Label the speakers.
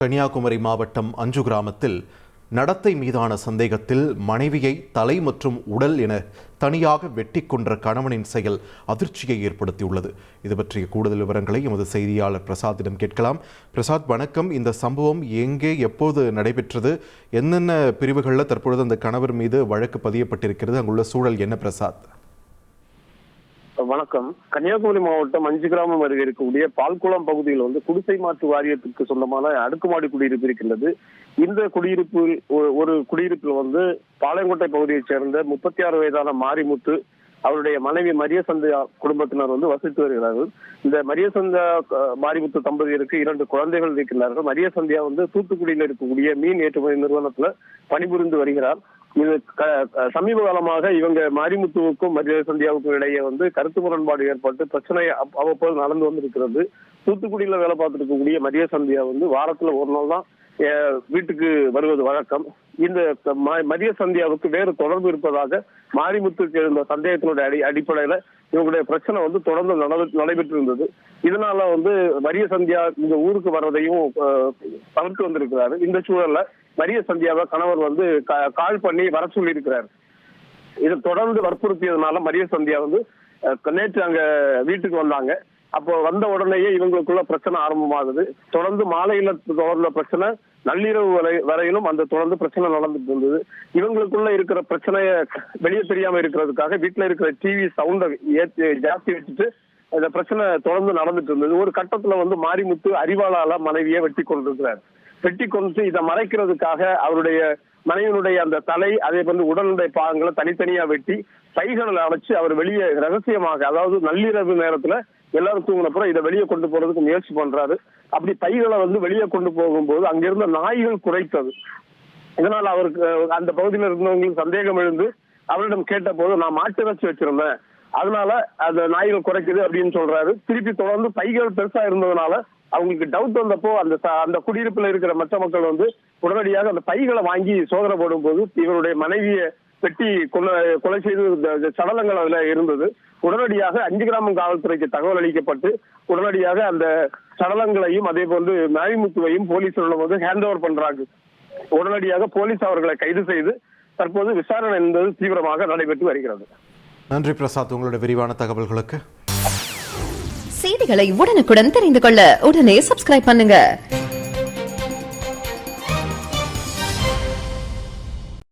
Speaker 1: கன்னியாகுமரி மாவட்டம் அஞ்சு கிராமத்தில் நடத்தை மீதான சந்தேகத்தில் மனைவியை தலை மற்றும் உடல் என தனியாக வெட்டி கொன்ற கணவனின் செயல் அதிர்ச்சியை ஏற்படுத்தியுள்ளது. இது பற்றிய கூடுதல் விவரங்களை எமது செய்தியாளர் பிரசாத்திடம் கேட்கலாம். பிரசாத், வணக்கம். இந்த சம்பவம் எங்கே எப்போது நடைபெற்றது? என்னென்ன பிரிவுகளில் தற்பொழுது அந்த கணவர் மீது வழக்கு பதியப்பட்டிருக்கிறது? அங்குள்ள சூழல் என்ன பிரசாத்?
Speaker 2: வணக்கம். கன்னியாகுமரி மாவட்டம் அஞ்சு கிராமம் அருகே இருக்கக்கூடிய பால்குளம் பகுதியில் குடிசை மாற்று வாரியத்திற்கு சொந்தமான அடுக்குமாடி குடியிருப்பு இருக்கின்றது. இந்த குடியிருப்பில் ஒரு குடியிருப்பில் பாளையங்கோட்டை பகுதியைச் சேர்ந்த 36 வயதான மாரிமுத்து அவருடைய மனைவி மரியசந்தியா குடும்பத்தினர் வசித்து வருகிறார்கள். இந்த மரியசந்தியா மாரிமுத்து தம்பதியருக்கு 2 குழந்தைகள் இருக்கின்றார்கள். மரியசந்தியா தூத்துக்குடியில் இருக்கக்கூடிய மீன் ஏற்றுமதி நிறுவனத்துல பணிபுரிந்து வருகிறார். இது சமீப காலமாக இவங்க மாரிமுத்துவுக்கும் மரியசந்தியாவுக்கும் இடையே கருத்து முரண்பாடு ஏற்பட்டு பிரச்சனை அவ்வப்போது நடந்து வந்திருக்கிறது. தூத்துக்குடியில வேலை பார்த்துட்டு இருக்கக்கூடிய மரியசந்தியா வாரத்துல ஒரு நாள் தான் வீட்டுக்கு வருவது வழக்கம். இந்த மரியசந்தியாவுக்கு வேறு தொடர்பு இருப்பதாக மாரிமுத்துக்கு இருந்த சந்தேகத்தினுடைய அடிப்படையில இவங்களுடைய பிரச்சனை தொடர்ந்து நடைபெற்று இருந்தது. இதனால மரியசந்தியா இந்த ஊருக்கு வர்றதையும் தவிர்த்து வந்திருக்கிறாரு. இந்த சூழல்ல மரியசந்தியாவை கணவர் கால் பண்ணி வர சொல்லி இருக்கிறார். இதை தொடர்ந்து வற்புறுத்தியதுனால மரியசந்தியா நேற்று அங்க வீட்டுக்கு வந்தாங்க. அப்போ வந்த உடனேயே இவங்களுக்குள்ள பிரச்சனை ஆரம்பமாகுது. தொடர்ந்து மாலையில தொடர்ந்த பிரச்சனை நள்ளிரவு வரையிலும் அந்த தொடர்ந்து பிரச்சனை நடந்துட்டு இருந்தது. இவங்களுக்குள்ள இருக்கிற பிரச்சனைய வெளியே தெரியாம இருக்கிறதுக்காக வீட்டுல இருக்கிற டிவி சவுண்டை ஜாஸ்தி வச்சுட்டு இந்த பிரச்சனை தொடர்ந்து நடந்துட்டு இருந்தது. ஒரு கட்டத்துல மாரிமுத்து அறிவாளால மனைவியை வெட்டி கொண்டிருக்கிறார். வெட்டி கொண்டு இதை மறைக்கிறதுக்காக அவருடைய மனைவியினுடைய அந்த தலை, அதே உடலுடைய பாகங்களை தனித்தனியா வெட்டி பைகளை அடைச்சு அவர் வெளியே ரகசியமாக, அதாவது நள்ளிரவு நேரத்துல எல்லாரும் தூங்கினப்புறம் இதை வெளியே கொண்டு போறதுக்கு முயற்சி பண்றாரு. அப்படி பைகளை வெளியே கொண்டு போகும்போது அங்கிருந்த நாய்கள் குறைத்தது. இதனால அவருக்கு அந்த பகுதியில் இருந்தவங்களுக்கு சந்தேகம் எழுந்து அவரிடம் கேட்ட போது, நான் மாட்டு இறைச்சி வச்சிருந்தேன், அதனால அந்த நாய்கள் குறைக்குது அப்படின்னு சொல்றாரு. திருப்பி தொடர்ந்து பைகள் பெருசா இருந்ததுனால அவங்களுக்கு டவுட் வந்தப்போ அந்த குடியிருப்புல இருக்கிற மற்ற மக்கள் உடனடியாக அந்த பைகளை வாங்கி சோதனை போடும் போது இவருடைய மனைவியை வெட்டி கொலை செய்து சடலங்கள் அதுல இருந்தது. உடனடியாக அஞ்சு கிராமம் காவல்துறைக்கு தகவல் அளிக்கப்பட்டு உடனடியாக அந்த சடலங்களையும் அதே போன்று மாரிமுத்துவையும் போலீசாரிடம் ஹேண்ட் ஓவர் பண்றாங்க. உடனடியாக போலீஸ் அவர்களை கைது செய்து தற்போது விசாரணை என்பது தீவிரமாக நடைபெற்று வருகிறது.
Speaker 1: நன்றி பிரசாத், உங்களுடைய விரிவான தகவல்களுக்கு.
Speaker 3: செய்திகளை உடனுக்குடன் தெரிந்து கொள்ள உடனே சப்ஸ்கிரைப் பண்ணுங்க.